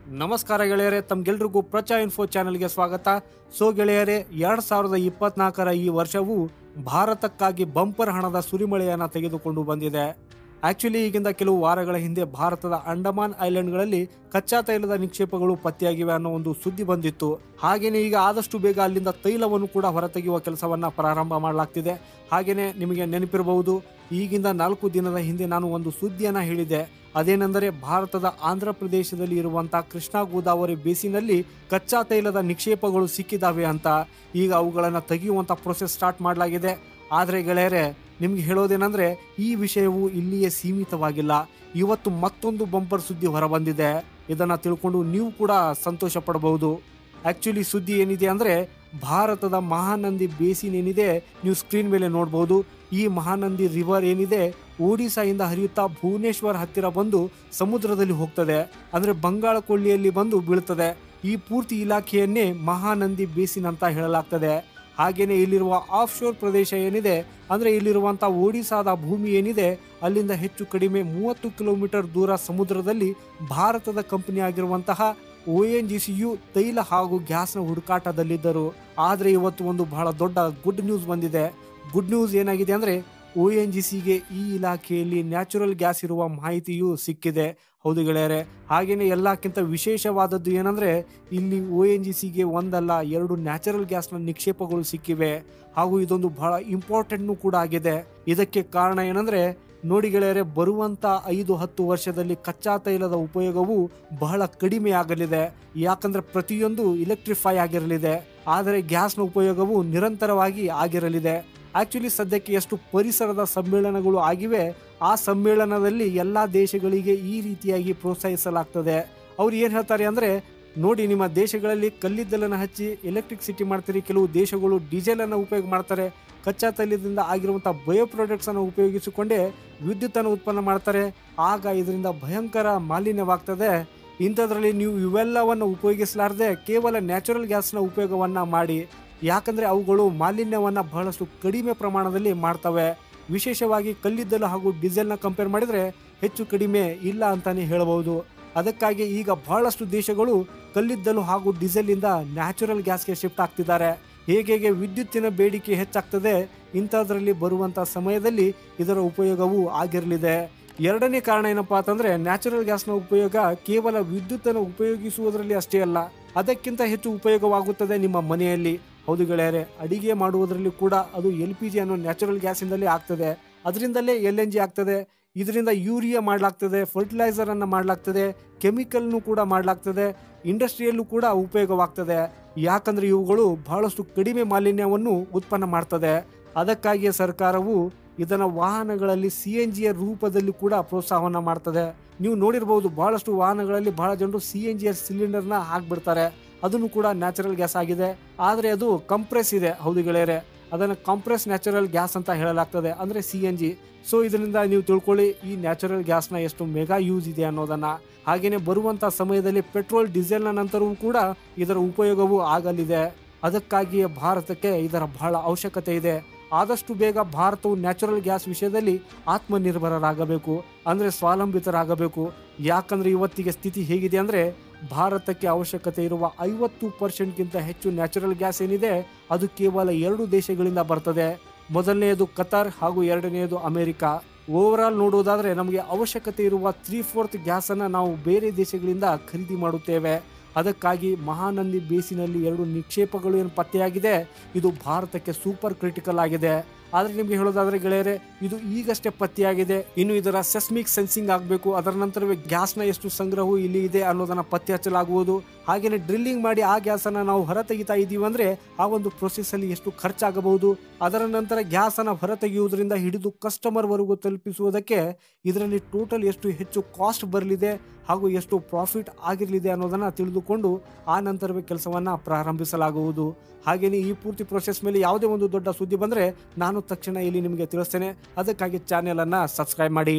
ನಮಸ್ಕಾರ ಗೆಳೆಯರೆ, ತಮ್ಗೆಲ್ರಿಗೂ ಪ್ರಚಾ ಇನ್ಫೋ ಚಾನೆಲ್ಗೆ ಸ್ವಾಗತ. ಸೊ ಗೆಳೆಯರೆ, 2024ರ ಈ ವರ್ಷವು ಭಾರತಕ್ಕಾಗಿ ಬಂಪರ್ ಹಣದ ಸುರಿಮಳೆಯನ್ನು ತೆಗೆದುಕೊಂಡು ಬಂದಿದೆ. ಆಕ್ಚುಲಿ ಈಗಿಂದ ಕೆಲವು ವಾರಗಳ ಹಿಂದೆ ಭಾರತದ ಅಂಡಮಾನ್ ಐಲ್ಯಾಂಡ್ಗಳಲ್ಲಿ ಕಚ್ಚಾ ತೈಲದ ನಿಕ್ಷೇಪಗಳು ಪತ್ತೆಯಾಗಿವೆ ಅನ್ನೋ ಒಂದು ಸುದ್ದಿ ಬಂದಿತ್ತು. ಹಾಗೇನೆ ಈಗ ಆದಷ್ಟು ಬೇಗ ಅಲ್ಲಿಂದ ತೈಲವನ್ನು ಕೂಡ ಹೊರತೆಗೆಯುವ ಕೆಲಸವನ್ನ ಪ್ರಾರಂಭ ಮಾಡಲಾಗ್ತಿದೆ. ಹಾಗೇನೆ ನಿಮಗೆ ನೆನಪಿರಬಹುದು, ಈಗಿಂದ 4 ದಿನದ ಹಿಂದೆ ನಾನು ಒಂದು ಸುದ್ದಿಯನ್ನ ಹೇಳಿದೆ. ಅದೇನೆಂದರೆ ಭಾರತದ ಆಂಧ್ರ ಪ್ರದೇಶದಲ್ಲಿ ಇರುವಂತಹ ಕೃಷ್ಣಾ ಗೋದಾವರಿ ಬೇಸಿನಲ್ಲಿ ಕಚ್ಚಾ ತೈಲದ ನಿಕ್ಷೇಪಗಳು ಸಿಕ್ಕಿದಾವೆ ಅಂತ. ಈಗ ಅವುಗಳನ್ನು ತೆಗೆಯುವಂತ ಪ್ರೊಸೆಸ್ ಸ್ಟಾರ್ಟ್ ಮಾಡಲಾಗಿದೆ. ಆದರೆ ಗೆಳೆಯರೆ, ನಿಮ್ಗೆ ಹೇಳೋದೇನೆಂದ್ರೆ ಈ ವಿಷಯವು ಇಲ್ಲಿಯೇ ಸೀಮಿತವಾಗಿಲ್ಲ. ಇವತ್ತು ಮತ್ತೊಂದು ಬಂಪರ್ ಸುದ್ದಿ ಹೊರಬಂದಿದೆ. ಇದನ್ನ ತಿಳ್ಕೊಂಡು ನೀವು ಕೂಡ ಸಂತೋಷ ಪಡಬಹುದು. ಆಕ್ಚುಲಿ ಸುದ್ದಿ ಏನಿದೆ ಅಂದ್ರೆ, ಭಾರತದ ಮಹಾನಂದಿ ಬೇಸಿನ್ ಏನಿದೆ, ನೀವು ಸ್ಕ್ರೀನ್ ಮೇಲೆ ನೋಡಬಹುದು. ಈ ಮಹಾನಂದಿ ರಿವರ್ ಏನಿದೆ ಒಡಿಶಾಯಿಂದ ಹರಿಯುತ್ತಾ ಭುವನೇಶ್ವರ್ ಹತ್ತಿರ ಬಂದು ಸಮುದ್ರದಲ್ಲಿ ಹೋಗ್ತದೆ, ಅಂದ್ರೆ ಬಂಗಾಳ ಕೊಳ್ಳಿಯಲ್ಲಿ ಬಂದು ಬೀಳ್ತದೆ. ಈ ಪೂರ್ತಿ ಇಲಾಖೆಯನ್ನೇ ಮಹಾನಂದಿ ಬೇಸಿನ್ ಅಂತ ಹೇಳಲಾಗ್ತದೆ. ಹಾಗೇನೆ ಇಲ್ಲಿರುವ ಆಫ್ ಶೋರ್ ಪ್ರದೇಶ ಏನಿದೆ, ಅಂದ್ರೆ ಇಲ್ಲಿರುವಂತಹ ಒಡಿಶಾದ ಭೂಮಿ ಏನಿದೆ, ಅಲ್ಲಿಂದ ಹೆಚ್ಚು ಕಡಿಮೆ 30 ಕಿಲೋಮೀಟರ್ ದೂರ ಸಮುದ್ರದಲ್ಲಿ ಭಾರತದ ಕಂಪನಿ ಆಗಿರುವಂತಹ ONGCಯು ತೈಲ ಹಾಗೂ ಗ್ಯಾಸ್ನ ಹುಡುಕಾಟದಲ್ಲಿದ್ದರು. ಆದರೆ ಇವತ್ತು ಒಂದು ಬಹಳ ದೊಡ್ಡ ಗುಡ್ ನ್ಯೂಸ್ ಬಂದಿದೆ. ಗುಡ್ ನ್ಯೂಸ್ ಏನಾಗಿದೆ ಅಂದ್ರೆ, ONGCಗೆ ಈ ಇಲಾಖೆಯಲ್ಲಿ ನ್ಯಾಚುರಲ್ ಗ್ಯಾಸ್ ಇರುವ ಮಾಹಿತಿಯು ಸಿಕ್ಕಿದೆ. ಹೌದು ಗೆಳೆಯರೆ, ಹಾಗೇನೆ ಎಲ್ಲಕ್ಕಿಂತ ವಿಶೇಷವಾದದ್ದು ಏನಂದ್ರೆ, ಇಲ್ಲಿ ONGCಗೆ ಒಂದಲ್ಲ 2 ನ್ಯಾಚುರಲ್ ಗ್ಯಾಸ್ನ ನಿಕ್ಷೇಪಗಳು ಸಿಕ್ಕಿವೆ. ಹಾಗೂ ಇದೊಂದು ಬಹಳ ಇಂಪಾರ್ಟೆಂಟ್ನು ಕೂಡ ಆಗಿದೆ. ಇದಕ್ಕೆ ಕಾರಣ ಏನಂದ್ರೆ, ನೋಡಿ ಗೆಳೆಯರೆ, ಬರುವಂತ 5-10 ವರ್ಷದಲ್ಲಿ ಕಚ್ಚಾ ತೈಲದ ಉಪಯೋಗವು ಬಹಳ ಕಡಿಮೆ ಆಗಲಿದೆ. ಯಾಕಂದ್ರೆ ಪ್ರತಿಯೊಂದು ಇಲೆಕ್ಟ್ರಿಫೈ ಆಗಿರಲಿದೆ, ಆದರೆ ಗ್ಯಾಸ್ನ ಉಪಯೋಗವು ನಿರಂತರವಾಗಿ ಆಗಿರಲಿದೆ. ಆಕ್ಚುಲಿ ಸದ್ಯಕ್ಕೆ ಎಷ್ಟು ಪರಿಸರದ ಸಮ್ಮೇಳನಗಳು ಆಗಿವೆ, ಆ ಸಮ್ಮೇಳನದಲ್ಲಿ ಎಲ್ಲಾ ದೇಶಗಳಿಗೆ ಈ ರೀತಿಯಾಗಿ ಪ್ರೋತ್ಸಾಹಿಸಲಾಗ್ತದೆ. ಅವ್ರು ಏನ್ ಹೇಳ್ತಾರೆ ಅಂದ್ರೆ, ನೋಡಿ, ನಿಮ್ಮ ದೇಶಗಳಲ್ಲಿ ಕಲ್ಲಿದ್ದಲನ್ನು ಹಚ್ಚಿ ಎಲೆಕ್ಟ್ರಿಸಿಟಿ ಮಾಡ್ತೀರಿ, ಕೆಲವು ದೇಶಗಳು ಡೀಸೆಲ್ ಅನ್ನು ಉಪಯೋಗ ಮಾಡ್ತಾರೆ, ಕಚ್ಚಾ ತೈಲದಿಂದ ಆಗಿರುವಂತಹ ಬಯೋ ಪ್ರಾಡಕ್ಟ್ಸ್ ಅನ್ನು ಉಪಯೋಗಿಸಿಕೊಂಡೇ ವಿದ್ಯುತ್ ಅನ್ನು ಉತ್ಪನ್ನ ಮಾಡ್ತಾರೆ. ಆಗ ಇದರಿಂದ ಭಯಂಕರ ಮಾಲಿನ್ಯವಾಗ್ತದೆ. ಇಂಥದ್ರಲ್ಲಿ ನೀವು ಇವೆಲ್ಲವನ್ನು ಉಪಯೋಗಿಸಲಾರದೆ ಕೇವಲ ನ್ಯಾಚುರಲ್ ಗ್ಯಾಸ್ನ ಉಪಯೋಗವನ್ನ ಮಾಡಿ. ಯಾಕಂದ್ರೆ ಅವುಗಳು ಮಾಲಿನ್ಯವನ್ನ ಬಹಳಷ್ಟು ಕಡಿಮೆ ಪ್ರಮಾಣದಲ್ಲಿ ಮಾಡ್ತವೆ. ವಿಶೇಷವಾಗಿ ಕಲ್ಲಿದ್ದಲು ಹಾಗೂ ಡೀಸೆಲ್ನ ಕಂಪೇರ್ ಮಾಡಿದ್ರೆ ಹೆಚ್ಚು ಕಡಿಮೆ ಇಲ್ಲ ಅಂತಾನೆ ಹೇಳಬಹುದು. ಅದಕ್ಕಾಗಿ ಈಗ ಬಹಳಷ್ಟು ದೇಶಗಳು ಕಲ್ಲಿದ್ದಲು ಹಾಗೂ ಡೀಸೆಲ್ ಇಂದ ನ್ಯಾಚುರಲ್ ಗ್ಯಾಸ್ಗೆ ಶಿಫ್ಟ್ ಆಗ್ತಿದ್ದಾರೆ. ಹೇಗೆ ವಿದ್ಯುತ್ತಿನ ಬೇಡಿಕೆ ಹೆಚ್ಚಾಗ್ತದೆ, ಇಂಥದ್ರಲ್ಲಿ ಬರುವಂತ ಸಮಯದಲ್ಲಿ ಇದರ ಉಪಯೋಗವೂ ಆಗಿರಲಿದೆ. ಎರಡನೇ ಕಾರಣ ಏನಪ್ಪಾ ಅಂತಂದ್ರೆ, ನ್ಯಾಚುರಲ್ ಗ್ಯಾಸ್ನ ಉಪಯೋಗ ಕೇವಲ ವಿದ್ಯುತ್ತನ್ನು ಉಪಯೋಗಿಸುವುದರಲ್ಲಿ ಅಷ್ಟೇ ಅಲ್ಲ, ಅದಕ್ಕಿಂತ ಹೆಚ್ಚು ಉಪಯೋಗವಾಗುತ್ತದೆ ನಿಮ್ಮ ಮನೆಯಲ್ಲಿ. ಹೌದು ಗೆಳೆಯರೆ, ಅಡಿಗೆ ಮಾಡುವುದರಲ್ಲಿ ಕೂಡ ಅದು LPG ಅನ್ನೋ ನ್ಯಾಚುರಲ್ ಗ್ಯಾಸ್ ಇಂದಲೇ ಆಗ್ತದೆ. ಅದರಿಂದಲೇ LNG ಆಗ್ತದೆ. ಇದರಿಂದ ಯೂರಿಯಾ ಮಾಡಲಾಗ್ತದೆ, ಫರ್ಟಿಲೈಸರ್ ಅನ್ನ ಮಾಡಲಾಗ್ತದೆ, ಕೆಮಿಕಲ್ನು ಕೂಡ ಮಾಡಲಾಗ್ತದೆ, ಇಂಡಸ್ಟ್ರಿಯಲ್ಲೂ ಕೂಡ ಉಪಯೋಗವಾಗ್ತದೆ. ಯಾಕಂದ್ರೆ ಇವುಗಳು ಬಹಳಷ್ಟು ಕಡಿಮೆ ಮಾಲಿನ್ಯವನ್ನು ಉತ್ಪನ್ನ ಮಾಡ್ತದೆ. ಅದಕ್ಕಾಗಿಯೇ ಸರ್ಕಾರವು ಇದನ್ನ ವಾಹನಗಳಲ್ಲಿ CNGಯ ರೂಪದಲ್ಲಿ ಕೂಡ ಪ್ರೋತ್ಸಾಹವನ್ನ ಮಾಡ್ತದೆ. ನೀವು ನೋಡಿರಬಹುದು, ಬಹಳಷ್ಟು ವಾಹನಗಳಲ್ಲಿ ಬಹಳ ಜನರು CNGಯ ಸಿಲಿಂಡರ್ನ ಹಾಕ್ಬಿಡ್ತಾರೆ. ಅದನ್ನು ಕೂಡ ನ್ಯಾಚುರಲ್ ಗ್ಯಾಸ್ ಆಗಿದೆ, ಆದರೆ ಅದು ಕಂಪ್ರೆಸ್ ಇದೆ. ಹೌದು ಗೆಳೆಯರೆ, ಅದನ್ನು ಕಂಪ್ರೆಸ್ ನ್ಯಾಚುರಲ್ ಗ್ಯಾಸ್ ಅಂತ ಹೇಳಲಾಗ್ತದೆ, ಅಂದ್ರೆ CNG. ಸೊ ಇದರಿಂದ ನೀವು ತಿಳ್ಕೊಳ್ಳಿ ಈ ನ್ಯಾಚುರಲ್ ಗ್ಯಾಸ್ನ ಎಷ್ಟು ಮೆಗಾ ಯೂಸ್ ಇದೆ ಅನ್ನೋದನ್ನ. ಹಾಗೇನೆ ಬರುವಂತ ಸಮಯದಲ್ಲಿ ಪೆಟ್ರೋಲ್ ಡೀಸೆಲ್ನ ನಂತರವೂ ಕೂಡ ಇದರ ಉಪಯೋಗವೂ ಆಗಲಿದೆ. ಅದಕ್ಕಾಗಿಯೇ ಭಾರತಕ್ಕೆ ಇದರ ಬಹಳ ಅವಶ್ಯಕತೆ ಇದೆ. ಆದಷ್ಟು ಬೇಗ ಭಾರತವು ನ್ಯಾಚುರಲ್ ಗ್ಯಾಸ್ ವಿಷಯದಲ್ಲಿ ಆತ್ಮನಿರ್ಭರರಾಗಬೇಕು, ಅಂದ್ರೆ ಸ್ವಾವಲಂಬಿತರಾಗಬೇಕು. ಯಾಕಂದ್ರೆ ಇವತ್ತಿಗೆ ಸ್ಥಿತಿ ಹೇಗಿದೆ ಅಂದ್ರೆ, ಭಾರತಕ್ಕೆ ಅವಶ್ಯಕತೆ ಇರುವ 50%ಗಿಂತ ಹೆಚ್ಚು ನ್ಯಾಚುರಲ್ ಗ್ಯಾಸ್ ಏನಿದೆ ಅದು ಕೇವಲ 2 ದೇಶಗಳಿಂದ ಬರ್ತದೆ. ಮೊದಲನೆಯದು ಕತಾರ್ ಹಾಗೂ ಎರಡನೆಯದು ಅಮೆರಿಕ. ಓವರ್ ಆಲ್ ನೋಡುವುದಾದ್ರೆ ನಮಗೆ ಅವಶ್ಯಕತೆ ಇರುವ 3/4 ಗ್ಯಾಸ್ ಅನ್ನ ನಾವು ಬೇರೆ ದೇಶಗಳಿಂದ ಖರೀದಿ ಮಾಡುತ್ತೇವೆ. ಅದಕ್ಕಾಗಿ ಮಹಾನಂದಿ ಬೇಸಿನಲ್ಲಿ 2 ನಿಕ್ಷೇಪಗಳು ಏನು ಪತ್ತೆಯಾಗಿದೆ, ಇದು ಭಾರತಕ್ಕೆ ಸೂಪರ್ ಕ್ರಿಟಿಕಲ್ ಆಗಿದೆ. ಆದ್ರೆ ನಿಮ್ಗೆ ಹೇಳೋದಾದ್ರೆ ಗೆಳೆಯರೆ, ಇದು ಈಗಷ್ಟೇ ಪತ್ತೆಯಾಗಿದೆ. ಇನ್ನು ಇದರ ಸೆಸ್ಮಿಕ್ ಸೆನ್ಸಿಂಗ್ ಆಗಬೇಕು, ಅದರ ನಂತರವೇ ಗ್ಯಾಸ್ನ ಎಷ್ಟು ಸಂಗ್ರಹವು ಇಲ್ಲಿ ಇದೆ ಅನ್ನೋದನ್ನ ಪತ್ತೆ ಹಚ್ಚಲಾಗುವುದು. ಹಾಗೇನೆ ಡ್ರಿಲ್ಲಿಂಗ್ ಮಾಡಿ ಆ ಗ್ಯಾಸ್ ಅನ್ನ ನಾವು ಹೊರತೆಗಿತಾ ಇದ್ದೀವಿ ಅಂದ್ರೆ ಆ ಒಂದು ಪ್ರೊಸೆಸ್ ಅಲ್ಲಿ ಎಷ್ಟು ಖರ್ಚಾಗಬಹುದು, ಅದರ ನಂತರ ಗ್ಯಾಸ್ ಅನ್ನ ಹೊರತೆಗೆಯುವುದರಿಂದ ಹಿಡಿದು ಕಸ್ಟಮರ್ ವರೆಗೂ ತಲುಪಿಸುವುದಕ್ಕೆ ಇದರಲ್ಲಿ ಟೋಟಲ್ ಎಷ್ಟು ಹೆಚ್ಚು ಕಾಸ್ಟ್ ಬರಲಿದೆ ಹಾಗೂ ಎಷ್ಟು ಪ್ರಾಫಿಟ್ ಆಗಿರಲಿದೆ ಅನ್ನೋದನ್ನ ತಿಳಿದುಕೊಂಡು ಆ ನಂತರವೇ ಕೆಲಸವನ್ನ ಪ್ರಾರಂಭಿಸಲಾಗುವುದು. ಹಾಗೇನೆ ಈ ಪೂರ್ತಿ ಪ್ರೊಸೆಸ್ ಮೇಲೆ ಯಾವುದೇ ಒಂದು ದೊಡ್ಡ ಸುದ್ದಿ ಬಂದ್ರೆ ನಾನು ತಕ್ಷಣ ಇಲ್ಲಿ ನಿಮಗೆ ತಿಳಿಸ್ತೇನೆ. ಅದಕ್ಕಾಗಿ ಚಾನೆಲ್ ಅನ್ನ ಸಬ್ಸ್ಕ್ರೈಬ್ ಮಾಡಿ.